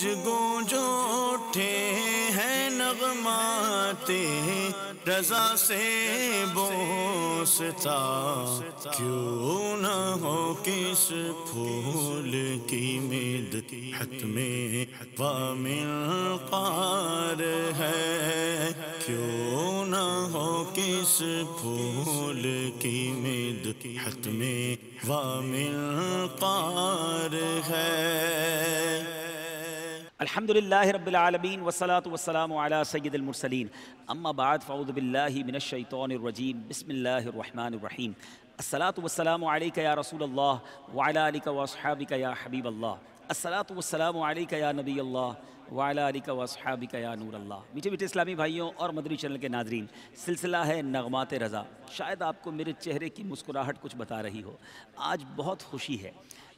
گونج گونج اٹھے ہیں نغمات رضا سے بوستا، کیوں نہ ہو کس پھول کی مدحت میں وامنقار ہے، کیوں نہ ہو کس پھول کی مدحت میں وامنقار ہے۔ الحمدللہ رب العالمین والصلاة والسلام علی سید المرسلین، اما بعد فاعوذ باللہ من الشیطان الرجیم، بسم اللہ الرحمن الرحیم۔ الصلاة والسلام علیکہ یا رسول اللہ وعلی آلکہ واصحابکہ یا حبیب اللہ، الصلاة والسلام علیکہ یا نبی اللہ وعلی آلکہ واصحابکہ یا نور اللہ۔ میٹھے میٹھے اسلامی بھائیوں اور مدنی چینل کے ناظرین، سلسلہ ہے نغمات رضا۔ شاید آپ کو میرے چہرے کی مسکراہٹ کچھ بتا رہی ہو، آج بہت خوشی ہے۔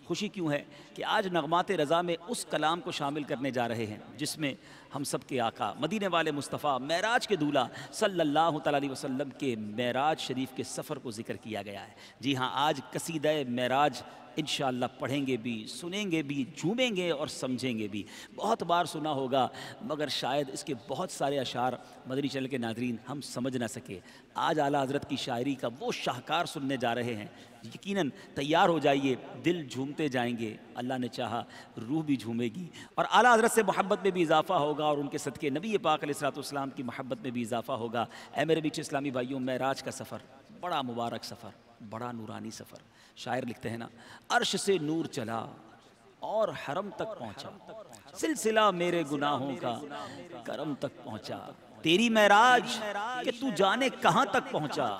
خوشی کیوں ہے کہ آج نغمات رضا میں اس کلام کو شامل کرنے جا رہے ہیں جس میں ہم سب کے آقا مدینے والے مصطفیٰ معراج کے دولہ صلی اللہ تعالیٰ علیہ وسلم کے معراج شریف کے سفر کو ذکر کیا گیا ہے۔ جی ہاں، آج قصیدہ معراج انشاءاللہ پڑھیں گے بھی، سنیں گے بھی، جھومیں گے اور سمجھیں گے بھی۔ بہت بار سنا ہوگا مگر شاید اس کے بہت سارے اشعار مدنی چینل کے ناظرین ہم سمجھ نہ سکے۔ آج اعلیٰ حضرت کی شاعری کا وہ شاہکار سننے جا رہے ہیں، یقیناً تیار ہو جائیے، دل جھومتے جائیں گے، اللہ نے چاہا روح بھی جھومے گی، اور اعلیٰ حضرت سے محبت میں بھی اضافہ ہوگا اور ان کے صدقے نبی پاک علیہ الصلوۃ والسلام کی محبت میں بھی اضافہ ہوگا۔ اے میرے میٹھے اسلامی بھائیوں، معراج کا سفر بڑا مبارک سفر، بڑا نورانی سفر۔ شاعر لکھتے ہیں نا، عرش سے نور چلا اور حرم تک پہنچا، سلسلہ میرے گناہوں کا کرم تک پہنچا، تیری معراج کہ تو جانے کہاں تک پہنچا،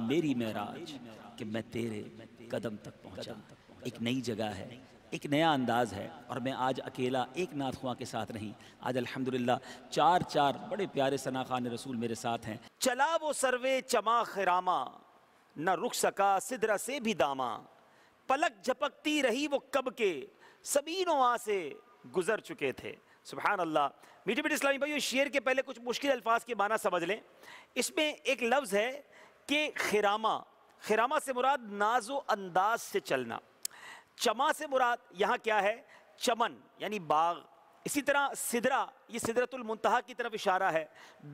میری معراج کہ میں تیرے قدم تک پہنچا۔ ایک نئی جگہ ہے، ایک نیا انداز ہے، اور میں آج اکیلا ایک نعت خواں کے ساتھ نہیں، آج الحمدللہ چار بڑے پیارے ثنا خوان رسول میرے ساتھ ہیں۔ چلا وہ سروے چما خراما، نہ رک سکا سدرہ سے بھی داما، پلک جھپکتی رہی وہ کب کے، سبینوں آ سے گزر چکے تھے۔ سبحان اللہ۔ میٹھے میٹھے اسلامی بھائیو، شعر کے پہلے کچھ مشکل الفاظ کے معنی سمجھ لیں۔ اس میں ایک لفظ ہے کہ خراما، خراما سے مراد ناز و انداز سے چلنا، چما سے مراد یہاں کیا ہے، چمن یعنی باغ، اسی طرح سدرہ، یہ سدرۃ المنتہا کی طرف اشارہ ہے،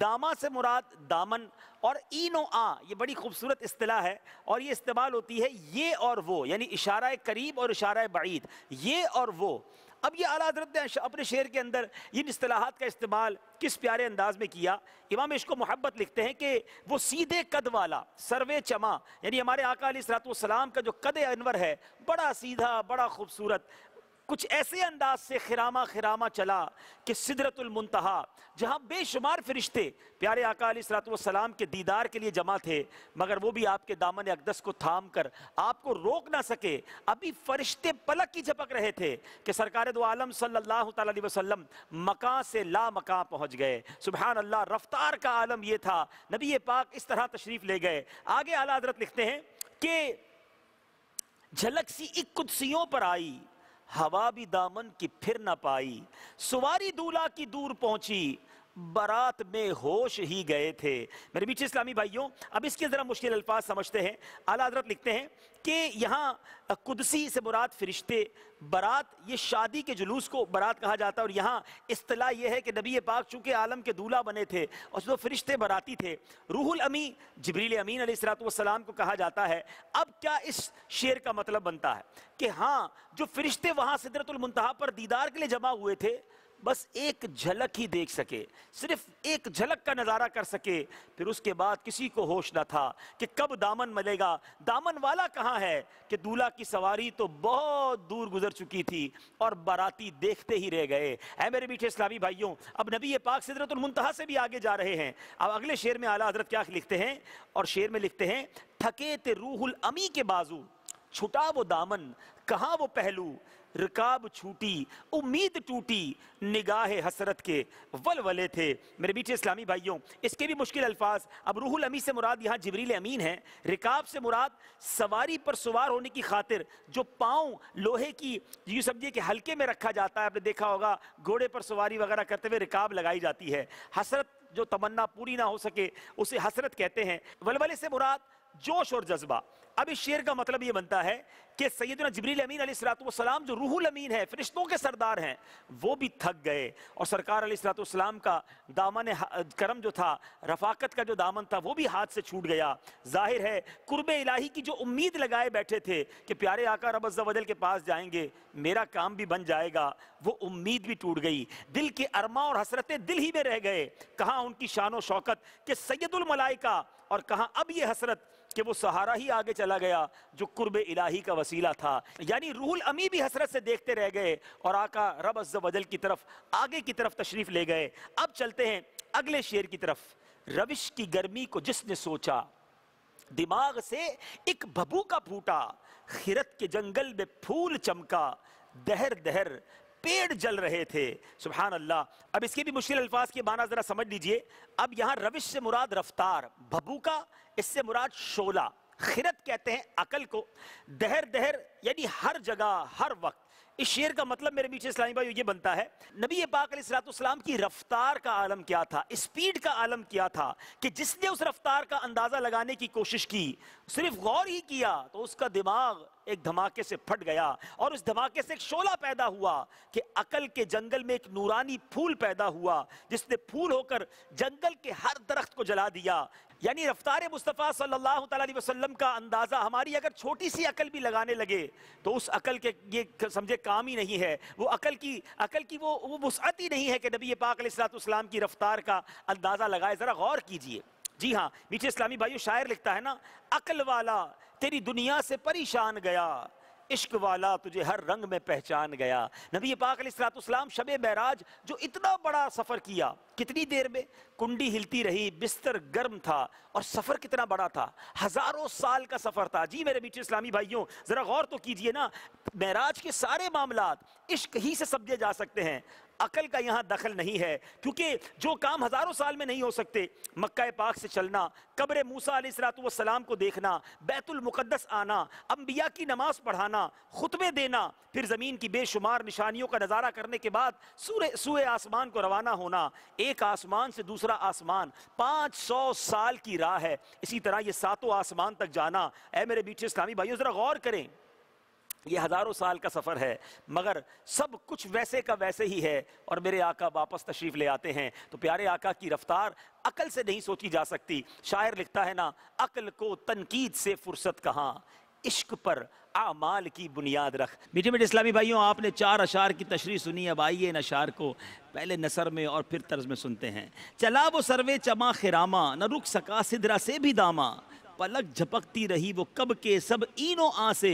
داما سے مراد دامن، اور این و آ یہ بڑی خوبصورت اصطلاح ہے اور یہ استعمال ہوتی ہے یہ اور وہ، یعنی اشارہ قریب اور اشارہ بعید، یہ اور وہ۔ اب یہ اعلیٰ حضرت نے اپنے شعر کے اندر ان اصطلاحات کا استعمال کس پیارے انداز میں کیا۔ امام عشق و محبت لکھتے ہیں کہ وہ سیدھے قد والا سروے چما، یعنی ہمارے آقا علیہ الصلوۃ والسلام کا جو قد انور ہے، بڑا سیدھا، بڑا خوبصورت، کچھ ایسے انداز سے خراما چلا کہ سدرۃ المنتہا، جہاں بے شمار فرشتے پیارے آقا علیہ الصلوۃ والسلام کے دیدار کے لیے جمع تھے، مگر وہ بھی آپ کے دامن اقدس کو تھام کر آپ کو روک نہ سکے۔ ابھی فرشتے پلک کی جھپک رہے تھے کہ سرکار دو عالم صلی اللہ تعالیٰ علیہ وسلم مکان سے لا مکان پہنچ گئے۔ سبحان اللہ، رفتار کا عالم یہ تھا، نبی پاک اس طرح تشریف لے گئے۔ آگے اعلیٰ حضرت لکھتے ہیں کہ جھلک سی ایک قدسیوں پر آئی، ہوا بھی دامن کی پھر نہ پائی، سواری دولہ کی دور پہنچی، برات میں ہوش ہی گئے تھے۔ میرے میٹھے اسلامی بھائیوں، اب اس کے ذرا مشکل الفاظ سمجھتے ہیں۔ اعلیٰ حضرت لکھتے ہیں کہ یہاں قدسی سے مراد فرشتے، برات یہ شادی کے جلوس کو برات کہا جاتا ہے، اور یہاں اصطلاح یہ ہے کہ نبی پاک چونکہ عالم کے دولہ بنے تھے اور جو فرشتے براتی تھے، روح الامی جبریل امین علیہ الصلوۃ والسلام کو کہا جاتا ہے۔ اب کیا اس شعر کا مطلب بنتا ہے کہ ہاں، جو فرشتے وہاں سدرۃ المنتہا پر دیدار کے لیے جمع ہوئے تھے، بس ایک جھلک ہی دیکھ سکے، صرف ایک جھلک کا نظارہ کر سکے، پھر اس کے بعد کسی کو ہوش نہ تھا کہ کب دامن ملے گا، دامن والا کہاں ہے، کہ دولہ کی سواری تو بہت دور گزر چکی تھی اور باراتی دیکھتے ہی رہ گئے۔ اے میرے میٹھے اسلامی بھائیوں، اب نبی پاک سدرۃ المنتہا سے بھی آگے جا رہے ہیں۔ اب اگلے شعر میں اعلیٰ حضرت کیا لکھتے ہیں، اور شعر میں لکھتے ہیں، تھکے تے روح الامی کے بازو، چھٹا وہ دامن کہاں وہ پہلو، رکاب چھوٹی امید ٹوٹی، نگاہ حسرت کے ولولے تھے۔ میرے میٹھے اسلامی بھائیوں، اس کے بھی مشکل الفاظ۔ اب روح الامی سے مراد یہاں جبریل امین ہے، رکاب سے مراد سواری پر سوار ہونے کی خاطر جو پاؤں لوہے کی یہ سمجھیے کہ ہلکے میں رکھا جاتا ہے، آپ نے دیکھا ہوگا گھوڑے پر سواری وغیرہ کرتے ہوئے رکاب لگائی جاتی ہے۔ حسرت جو تمنا پوری نہ ہو سکے اسے حسرت کہتے ہیں۔ ولولے سے مراد جوش اور جذبہ، اب اس شعر کا مطلب یہ بنتا ہے کہ سیدنا جبریل امین علیہ السلام جو روح الامین ہے، فرشتوں کے سردار ہیں، وہ بھی تھک گئے، اور سرکار علیہ السلام کا دامن کرم جو تھا، رفاقت کا جو دامن تھا، وہ بھی ہاتھ سے چھوٹ گیا۔ ظاہر ہے قرب الہی کی جو امید لگائے بیٹھے تھے کہ پیارے آقا رب عز و جل کے پاس جائیں گے، میرا کام بھی بن جائے گا، وہ امید بھی ٹوٹ گئی۔ دل کے ارماں اور حسرتیں دل ہی میں رہ گئے، کہاں ان کی شان و شوکت کہ سید الملائکہ، اور کہاں اب یہ حسرت کہ وہ سہارا ہی آگے چلا گیا جو قرب الہی کا وسیلہ تھا۔ یعنی روح الامی بھی حسرت سے دیکھتے رہ گئے، اور آقا رب عز و جل کی طرف آگے کی طرف تشریف لے گئے۔ اب چلتے ہیں اگلے شعر کی طرف۔ روش کی گرمی کو جس نے سوچا، دماغ سے ایک بھبوکا پھوٹا، خرت کے جنگل میں پھول چمکا، دہر دہر پیڑ جل رہے تھے۔ سبحان اللہ۔ اب اس کے بھی مشکل الفاظ کے معنی ذرا سمجھ لیجئے۔ اب یہاں روش سے مراد رفتار، بھبوکا اس سے مراد شعلہ، خرت کہتے ہیں عقل کو، دہر دہر یعنی ہر جگہ ہر وقت۔ اس شعر کا مطلب میرے بیچ اسلامی بھائی یہ بنتا ہے، نبی پاک علیہ السلام کی رفتار کا عالم کیا تھا، اسپیڈ کا عالم کیا تھا، کہ جس نے اس رفتار کا اندازہ لگانے کی کوشش کی، صرف غور ہی کیا تو اس کا دماغ ایک دھماکے سے پھٹ گیا، اور اس دھماکے سے ایک شعلہ پیدا ہوا کہ عقل کے جنگل میں ایک نورانی پھول پیدا ہوا، جس نے پھول ہو کر جنگل کے ہر درخت کو جلا دیا۔ یعنی رفتار مصطفیٰ صلی اللہ علیہ وسلم کا اندازہ ہماری اگر چھوٹی سی عقل بھی لگانے لگے تو اس عقل کے یہ سمجھے کام ہی نہیں ہے، وہ عقل کی وہ وسعت ہی نہیں ہے کہ نبی پاک علیہ السلام کی رفتار کا اندازہ لگائے۔ ذرا غور کیجئے۔ جی ہاں، میٹھے اسلامی بھائیو، شاعر لکھتا ہے نا، عقل والا تیری دنیا سے پریشان گیا، عشق والا تجھے ہر رنگ میں پہچان گیا۔ نبی پاک علیہ السلام شب معراج جو اتنا بڑا سفر کیا، کتنی دیر میں؟ کنڈی ہلتی رہی، بستر گرم تھا، اور سفر کتنا بڑا تھا، ہزاروں سال کا سفر تھا۔ جی میرے میٹھے اسلامی بھائیوں، ذرا غور تو کیجئے نا، معراج کے سارے معاملات عشق ہی سے سمجھے جا سکتے ہیں، عقل کا یہاں دخل نہیں ہے، کیونکہ جو کام ہزاروں سال میں نہیں ہو سکتے، مکہ پاک سے چلنا، قبر موسیٰ علیہ السلام کو دیکھنا، بیت المقدس آنا، انبیاء کی نماز پڑھانا، خطبے دینا، پھر زمین کی بے شمار نشانیوں کا نظارہ کرنے کے بعد سوئے آسمان کو روانہ ہونا، ایک آسمان سے دوسرا آسمان 500 سال کی راہ ہے، اسی طرح یہ 7 آسمان تک جانا۔ اے میرے میٹھے اسلامی بھائیوں، ذرا غور کریں، یہ ہزاروں سال کا سفر ہے، مگر سب کچھ ویسے کا ویسے ہی ہے، اور میرے آقا واپس تشریف لے آتے ہیں۔ تو پیارے آقا کی رفتار عقل سے نہیں سوچی جا سکتی۔ شاعر لکھتا ہے نا، عقل کو تنقید سے فرصت کہاں، عشق پر اعمال کی بنیاد رکھ۔ میٹھے میٹھے اسلامی بھائیوں، آپ نے 4 اشعار کی تشریح سنی، اب آئیے ان اشعار کو پہلے نثر میں اور پھر طرز میں سنتے ہیں۔ چلا وہ سروے چما خراما، نہ رک سکا سدرا سے بھی داما، پلک جھپکتی رہی وہ کب کے سب این و آ سے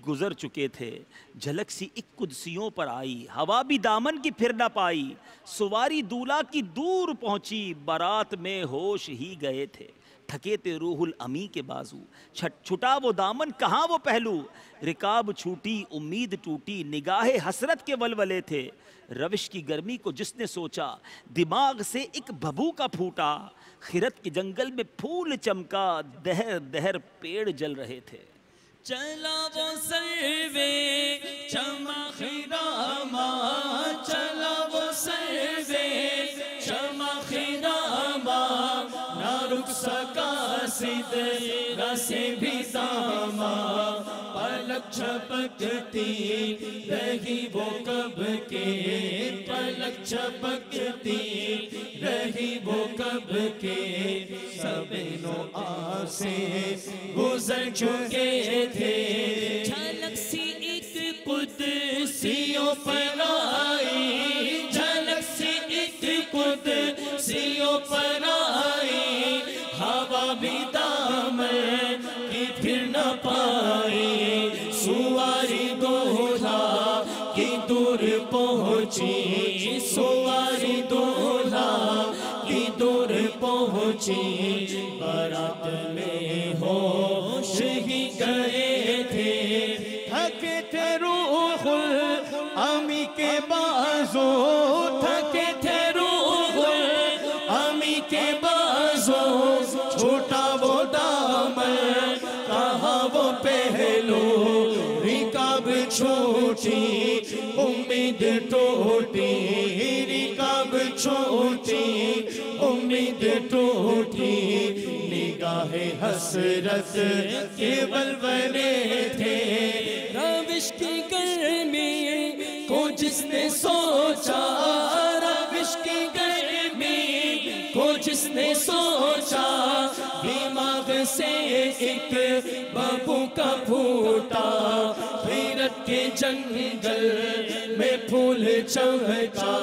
گزر چکے تھے، جھلک سی ایک قدسیوں پر آئی، ہوا بھی دامن کی پھر نہ پائی، سواری دولہا کی دور پہنچی، بارات میں ہوش ہی گئے تھے، تھکے تھے روح الامی کے بازو، چھٹا وہ دامن کہاں وہ پہلو، رکاب چھوٹی امید ٹوٹی، نگاہ حسرت کے ولولے تھے، روش کی گرمی کو جس نے سوچا، دماغ سے ایک بھبوکا پھوٹا، خرت کے جنگل میں پھول چمکا، دہر دہر پیڑ جل رہے تھے۔ چلا وہ سروے چما خراما، چلا وہ سروے چما خراما، نہ رک سکا سدرا سے بھی داما، پلک جھپکتی رہی وہ کب کے، پلک جھپکتی رہی وہ کب کے، سب نو آ سے گزر چکے تھے، جھلک سی ایک قدسیوں پر آئی، جھلک سی ایک قدسیوں پر آئی، ہوا بھی دامن کی پھر نہ پائی، سواری دولہا کی دور پہنچی، سواری دولہا کی دور پہنچی، بارات میں ہوش ہی گئے تھے، تھکے تھے روح الامی کے بازو، تھکے تھے روح الامی کے بازو، چھوٹا وہ دامن کہاں وہ پہلو، رکاب چھوٹی امید ٹوٹی، رکاب چھوٹی امید ٹوٹی، نگاہ حسرت کے ولولے تھے، روش کی گرمی کو جس نے سوچا، روش کی گرمی کو جس نے سوچا، دماغ سے ایک بابو کا پھوٹا، غیرت کے جنگل میں پھول چمکا،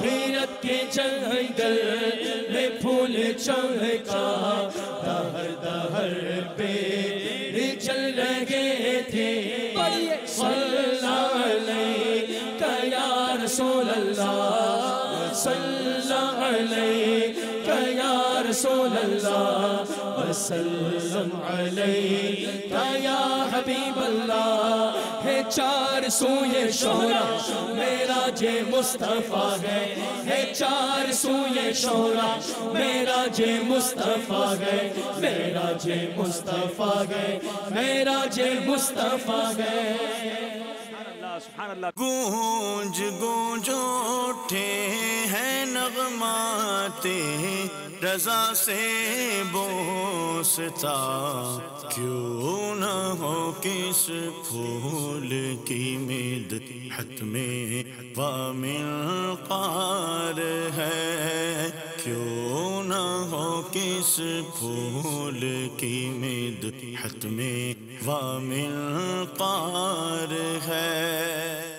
غیرت کے جنگل میں پھول چمکا، دہر دہر پہ چل رہے تھے، صلی اللہ علیہ یا رسول اللہ، صلی اللہ علیہ یا رسول اللہ، وسلم علیہ یا حبیب اللہ، ہے چار سوئے شہرا میرا جے مصطفیٰ ہے چار سوئے شہرا میرا جے مصطفیٰ ہے، میرا جے مصطفیٰ ہے، میرا جے مصطفیٰ ہے۔ سبحان اللہ۔ گونج گونج اٹھے ہیں نغمات رضا سے بوستا، کیوں نہ ہو کس پھول کی مدحت میں وامن قار ہے، کیوں نہ ہو کس پھول کی مدحت میں وامن قار ہے۔